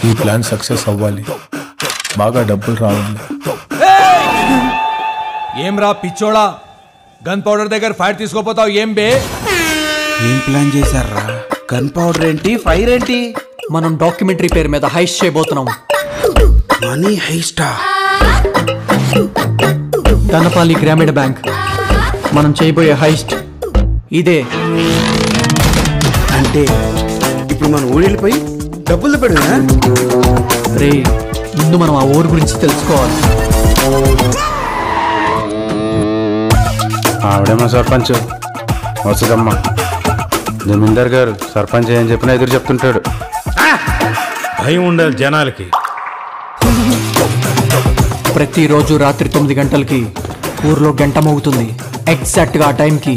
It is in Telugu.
ఈ ప్లాన్ సక్సెస్ అవ్వాలి, బాగా డబ్బులు రావాలి. ఏం రా పిచ్చోడా, గన్ పౌడర్ దగ్గర ఫైర్ తీసుకోపోతావు ఏం బే? ఏం ప్లాన్ చేశారా? గన్ పౌడర్ ఏంటి, ఫైర్ ఏంటి? మనం డాక్యుమెంటరీ పేరు మీద హైస్ట్ చేయబోతున్నాం. మనీ హైస్టా? ధనపాలి గ్రామీణ బ్యాంక్. మనం చేయబోయే హైస్ట్ ఇదే. అంటే ఇప్పుడు మన ఊళ్ళిపోయి డబ్బులు పెడుగా? రే, ముందు మనం ఆ ఊరు గురించి తెలుసుకోవాలి. ఆవిడేమో సర్పంచ్ వస్తుందమ్మ. జమీందార్ గారు సర్పంచ్ ఏం చెప్పినా ఎదురు చెప్తుంటాడు. భయం ఉండాలి జనాలకి. ప్రతిరోజు రాత్రి 9 గంటలకి ఊర్లో గంట మోగుతుంది. ఎగ్జాక్ట్గా ఆ టైంకి